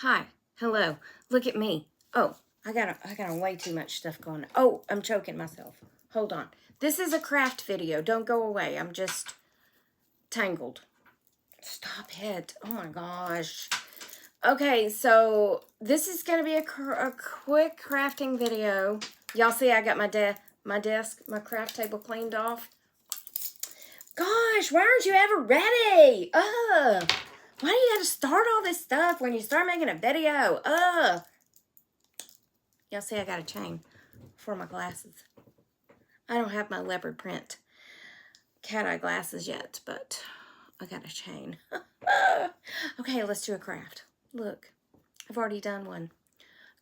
Hi, hello, look at me. Oh, I got way too much stuff going on. Oh, I'm choking myself. Hold on. This is a craft video. Don't go away. I'm just tangled. Stop it. Oh my gosh. Okay, so this is going to be a quick crafting video. Y'all see I got my desk, my craft table cleaned off. Gosh, why aren't you ever ready? Why do you have to start all this stuff when you start making a video? Y'all see I got a chain for my glasses. I don't have my leopard print cat eye glasses yet, but I got a chain. Okay, let's do a craft. Look, I've already done one.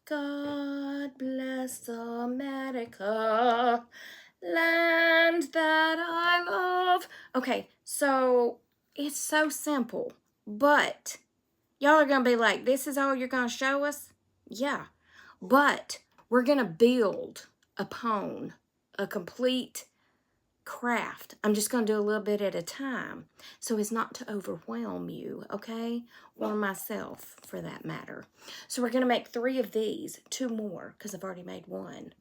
God bless America, land that I love. Okay, so it's so simple, but y'all are going to be like, this is all you're going to show us? Yeah, but we're going to build upon a complete craft. I'm just going to do a little bit at a time so as not to overwhelm you, okay? Or myself, for that matter. So we're going to make 3 of these, 2 more, because I've already made 1.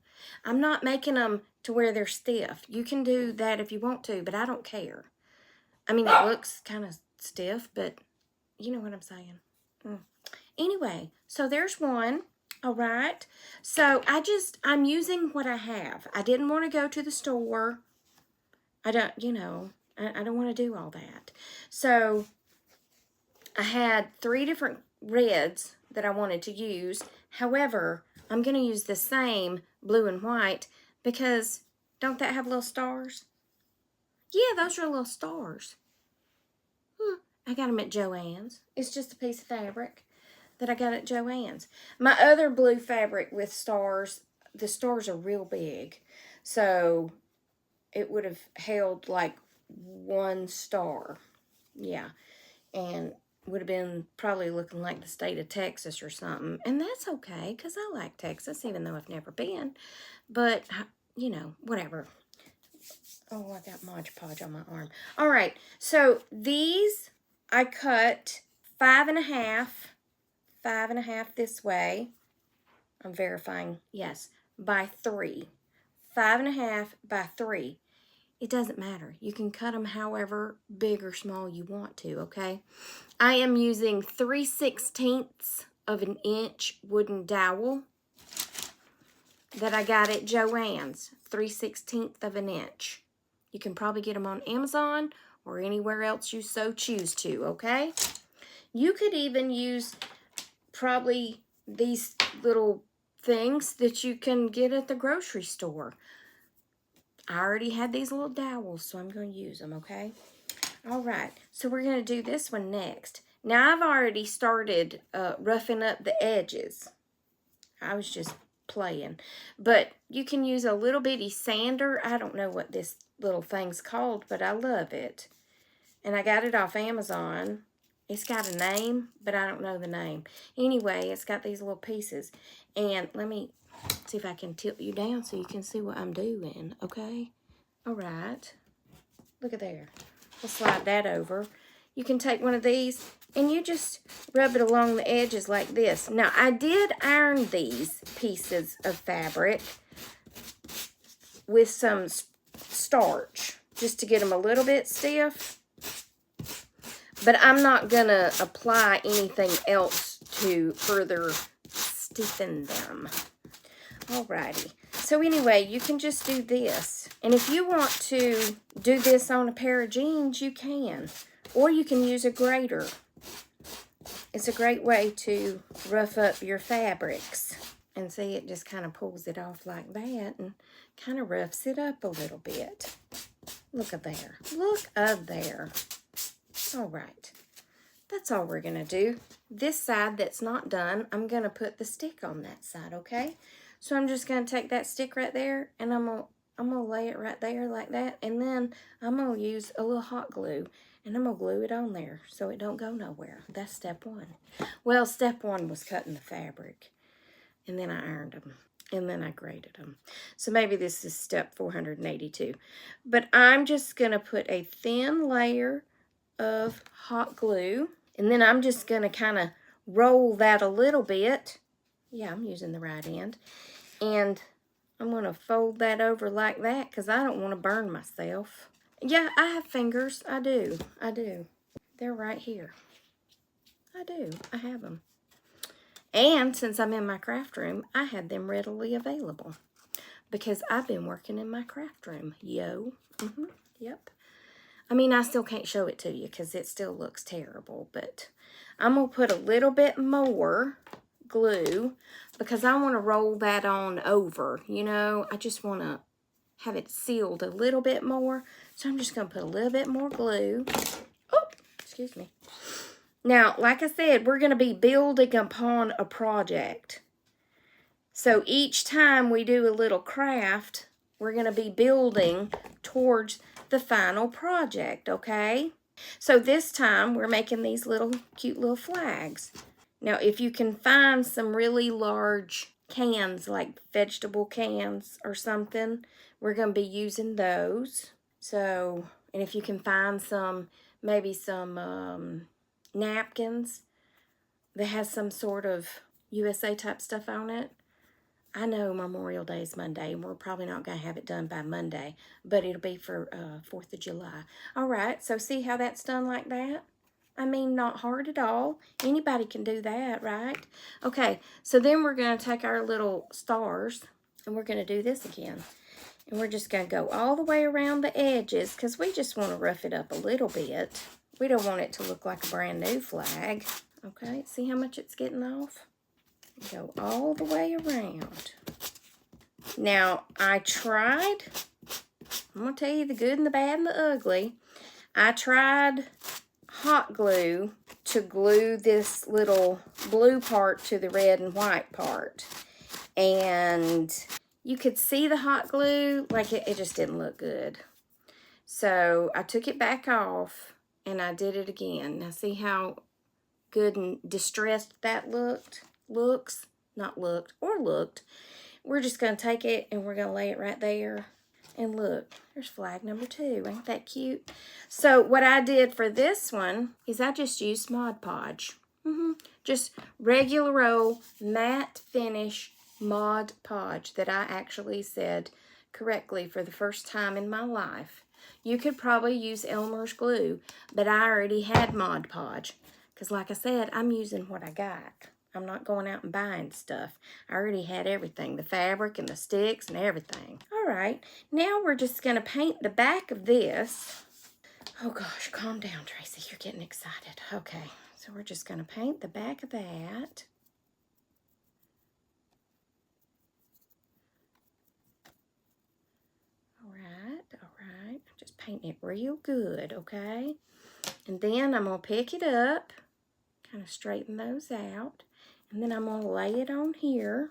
I'm not making them to where they're stiff. You can do that if you want to, but I don't care. I mean, it looks kind of stiff, but you know what I'm saying. Anyway, so there's 1. All right. So I'm using what I have. I didn't want to go to the store. I don't want to do all that. So I had 3 different reds that I wanted to use. However, I'm going to use the same blue and white because don't that have little stars? Yeah, those are little stars. I got them at Joann's. It's just a piece of fabric that I got at Joann's. My other blue fabric with stars, the stars are real big. So it would have held like 1 star. Yeah. And would have been probably looking like the state of Texas or something. And that's okay, because I like Texas, even though I've never been. But, you know, whatever. Oh, I got Mod Podge on my arm. All right. So these I cut 5.5. 5.5 this way. I'm verifying. Yes. By 3. 5.5 by 3. It doesn't matter. You can cut them however big or small you want to, okay? I am using 3/16 of an inch wooden dowel that I got at Joann's. 3/16 of an inch. You can probably get them on Amazon or anywhere else you so choose to, okay? You could even use probably these little things that you can get at the grocery store. I already had these little dowels, so I'm going to use them, okay? All right, so we're going to do this one next. Now, I've already started roughing up the edges. I was just playing. But you can use a little bitty sander. I don't know what this little thing's called, but I love it. And I got it off Amazon. It's got a name, but I don't know the name. Anyway, it's got these little pieces. And let me see if I can tilt you down so you can see what I'm doing, okay? All right. Look at there. We'll slide that over. You can take one of these and you just rub it along the edges like this. Now, I did iron these pieces of fabric with some starch just to get them a little bit stiff. But I'm not going to apply anything else to further stiffen them. Alrighty. So anyway, you can just do this. And if you want to do this on a pair of jeans, you can. Or you can use a grater. It's a great way to rough up your fabrics. And see, it just kind of pulls it off like that and kind of roughs it up a little bit. Look at there. Look up there. All right. That's all we're going to do. This side that's not done, I'm going to put the stick on that side, okay? So I'm just going to take that stick right there, and I'm going to lay it right there like that, and then I'm going to use a little hot glue, and I'm going to glue it on there so it don't go nowhere. That's step 1. Well, step 1 was cutting the fabric, and then I ironed them, and then I graded them. So maybe this is step 482. But I'm just going to put a thin layer of hot glue, and then I'm just going to kind of roll that a little bit. Yeah, I'm using the right end. And I'm going to fold that over like that because I don't want to burn myself. Yeah, I have fingers. I do. I do. They're right here. I do. I have them. And since I'm in my craft room, I had them readily available because I've been working in my craft room. Yo. Yep. I mean, I still can't show it to you because it still looks terrible, but I'm going to put a little bit more glue because I want to roll that on over, you know. I just want to have it sealed a little bit more, so I'm just going to put a little bit more glue. Oh, excuse me. Now, like I said, we're going to be building upon a project. So each time we do a little craft, we're going to be building towards the final project, okay? So this time we're making these little cute little flags. Now if you can find some really large cans, like vegetable cans or something, we're going to be using those. So, and if you can find some, maybe some napkins that has some sort of USA type stuff on it. I know Memorial Day is Monday, and we're probably not going to have it done by Monday, but it'll be for 4th of July. All right, so see how that's done like that? I mean, not hard at all. Anybody can do that, right? Okay, so then we're going to take our little stars, and we're going to do this again. And we're just going to go all the way around the edges, because we just want to rough it up a little bit. We don't want it to look like a brand new flag. Okay, see how much it's getting off? Go all the way around. Now, I tried, I'm going to tell you the good and the bad and the ugly. I tried hot glue to glue this little blue part to the red and white part. And you could see the hot glue, like it just didn't look good. So I took it back off and I did it again. Now see how good and distressed that looked? Looks. We're just going to take it and we're going to lay it right there. And look, there's flag number 2. Ain't that cute? So what I did for this one is I just used Mod Podge. Just regular old matte finish Mod Podge that I actually said correctly for the first time in my life. You could probably use Elmer's glue, but I already had Mod Podge. Because like I said, I'm using what I got. I'm not going out and buying stuff. I already had everything. The fabric and the sticks and everything. All right. Now we're just going to paint the back of this. Oh gosh, calm down, Tracy. You're getting excited. Okay. So we're just going to paint the back of that. All right. Just painting it real good, okay? And then I'm going to pick it up. Kind of straighten those out. And then I'm going to lay it on here.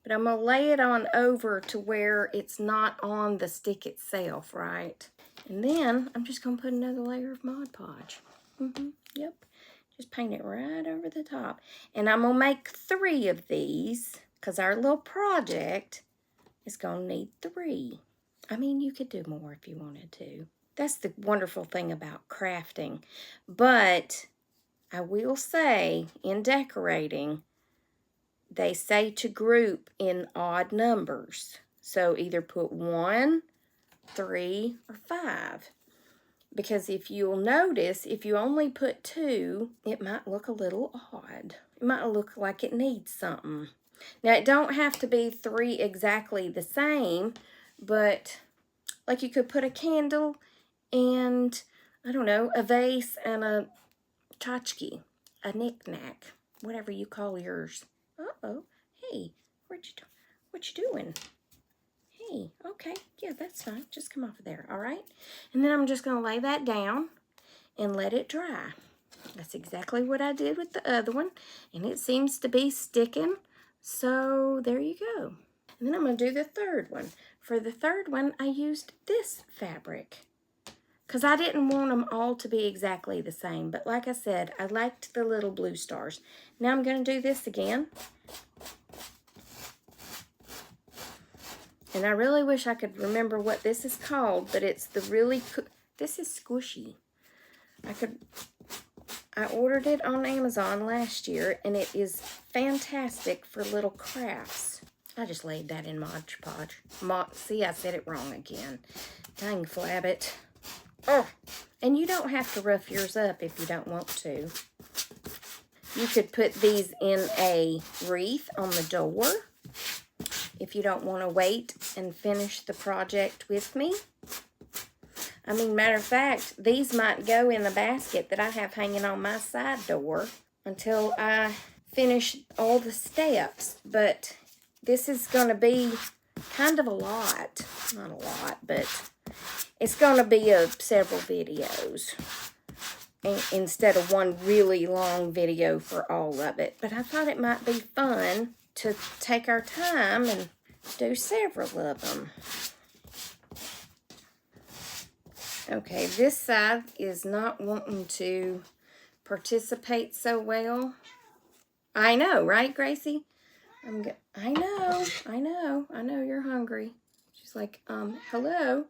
But I'm going to lay it on over to where it's not on the stick itself, right? And then I'm just going to put another layer of Mod Podge. Yep. Just paint it right over the top. And I'm going to make 3 of these because our little project is going to need 3. I mean, you could do more if you wanted to. That's the wonderful thing about crafting. But I will say, in decorating, they say to group in odd numbers. So either put 1, 3, or 5. Because if you'll notice, if you only put 2, it might look a little odd. It might look like it needs something. Now, it don't have to be 3 exactly the same, but like you could put a candle and, I don't know, a vase and a tchotchke, a knick-knack, whatever you call yours. Uh-oh. Hey, what you doing? Hey, okay. Yeah, that's fine. Just come off of there, all right? And then I'm just going to lay that down and let it dry. That's exactly what I did with the other one, and it seems to be sticking, so there you go. And then I'm going to do the third one. For the third one, I used this fabric because I didn't want them all to be exactly the same. But like I said, I liked the little blue stars. Now I'm going to do this again. And I really wish I could remember what this is called, but it's the really, this is squishy. I could I ordered it on Amazon last year, and it is fantastic for little crafts. I just laid that in Mod Podge. See, I said it wrong again. Dang flabbit. Oh, and you don't have to rough yours up if you don't want to. You could put these in a wreath on the door if you don't want to wait and finish the project with me. I mean, matter of fact, these might go in the basket that I have hanging on my side door until I finish all the steps. But this is going to be kind of a lot. Not a lot, but it's going to be several videos instead of one really long video for all of it. But I thought it might be fun to take our time and do several of them. Okay, this side is not wanting to participate so well. I know, right, Gracie? I know you're hungry. She's like, hello.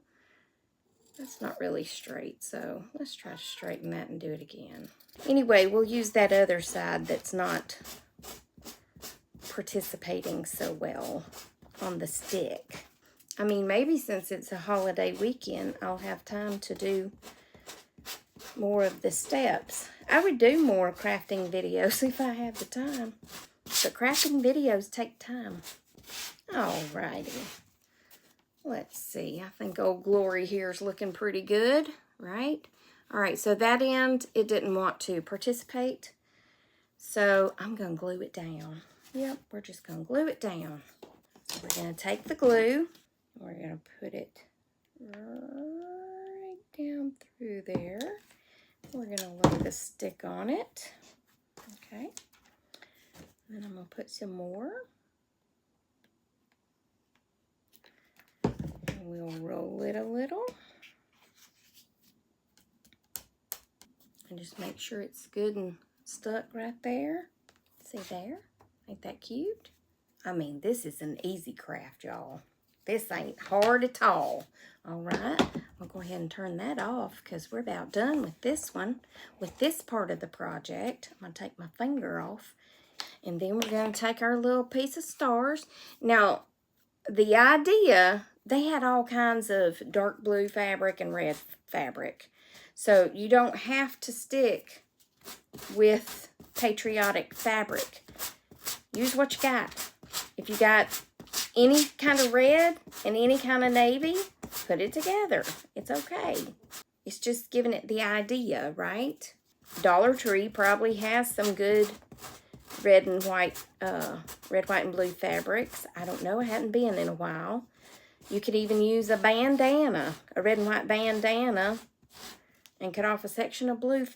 That's not really straight, so let's try to straighten that and do it again. Anyway, we'll use that other side that's not participating so well on the stick. I mean, maybe since it's a holiday weekend, I'll have time to do more of the steps. I would do more crafting videos if I had the time. But crafting videos take time. Alrighty. Let's see. I think Old Glory here is looking pretty good, right? Alright, so that end, it didn't want to participate. So I'm going to glue it down. Yep, we're just going to glue it down. So we're going to take the glue. We're going to put it right down through there. We're going to lay the stick on it. Okay. Then I'm going to put some more. And we'll roll it a little. And just make sure it's good and stuck right there. See there? Ain't that cute? I mean, this is an easy craft, y'all. This ain't hard at all. All right, I'll go ahead and turn that off because we're about done with this one, with this part of the project. I'm going to take my finger off, and then we're going to take our little piece of stars. Now, the idea, they had all kinds of dark blue fabric and red fabric. So you don't have to stick with patriotic fabric. Use what you got. If you got any kind of red and any kind of navy, put it together. It's okay. It's just giving it the idea, right? Dollar Tree probably has some good red, white, and blue fabrics. I don't know. I hadn't been in a while. You could even use a bandana, a red and white bandana, and cut off a section of blue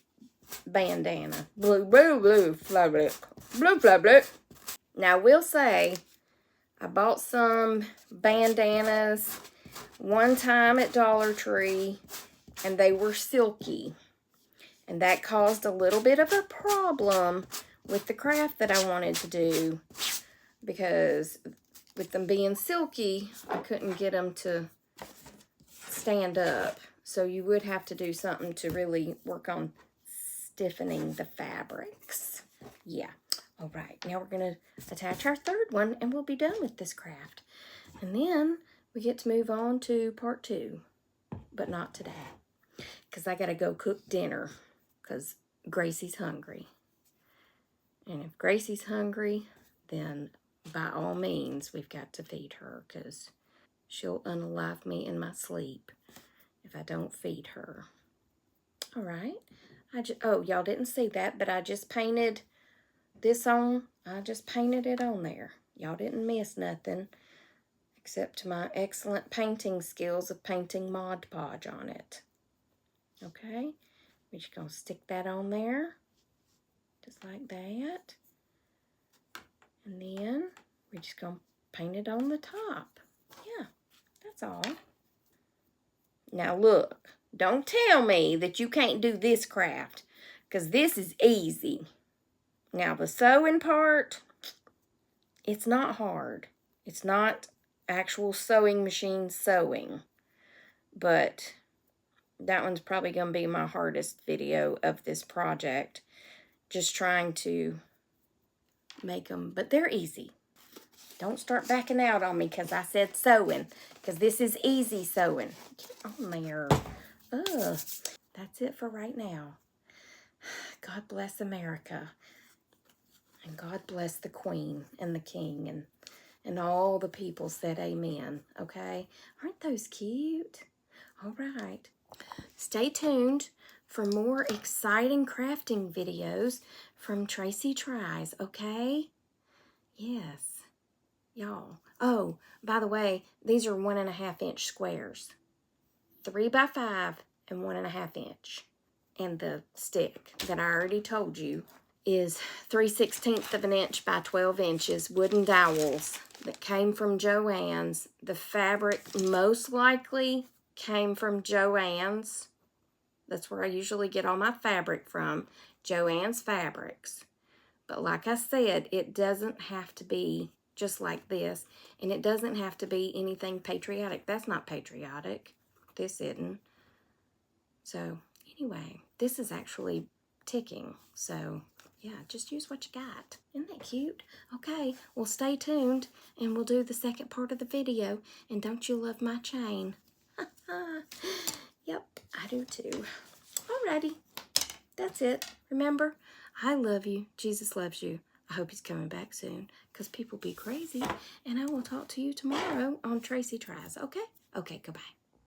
bandana. Blue fabric. Blue fabric. Now, I will say, I bought some bandanas one time at Dollar Tree, and they were silky. And that caused a little bit of a problem with the craft that I wanted to do, because with them being silky, I couldn't get them to stand up. So you would have to do something to really work on stiffening the fabrics. Yeah. All right, now we're going to attach our third one, and we'll be done with this craft. And then we get to move on to part 2, but not today, because I got to go cook dinner, because Gracie's hungry. And if Gracie's hungry, then by all means, we've got to feed her, because she'll unalive me in my sleep if I don't feed her. All right. Oh, y'all didn't see that, but I just painted this on. I just painted it on there. Y'all didn't miss nothing except my excellent painting skills of painting Mod Podge on it. Okay. We're just going to stick that on there. Just like that. And then we're just going to paint it on the top. Yeah, that's all. Now look, don't tell me that you can't do this craft, because this is easy. Now the sewing part, it's not hard. It's not actual sewing machine sewing, but that one's probably going to be my hardest video of this project, just trying to make them, but they're easy. Don't start backing out on me because I said sewing, because this is easy sewing. Get on there. Ugh. That's it for right now. God bless America. And God bless the Queen and the King and all the people said amen. Okay? Aren't those cute? All right. Stay tuned for more exciting crafting videos from Tracy Tries, okay? Yes. Y'all. Oh, by the way, these are 1.5 inch squares. 3 by 5 and 1.5 inch. And the stick that I already told you is 3/16 of an inch by 12 inches wooden dowels that came from Joann's. The fabric most likely came from Joann's. That's where I usually get all my fabric from, Joann's Fabrics. But like I said, it doesn't have to be just like this, and it doesn't have to be anything patriotic. That's not patriotic. This isn't. So anyway, this is actually ticking. So yeah, just use what you got. Isn't that cute? Okay, well stay tuned and we'll do the second part of the video. And don't you love my chain? Yep, I do too. Alrighty, that's it. Remember, I love you. Jesus loves you. I hope he's coming back soon because people be crazy. And I will talk to you tomorrow on Tracy Tries, okay? Okay, goodbye.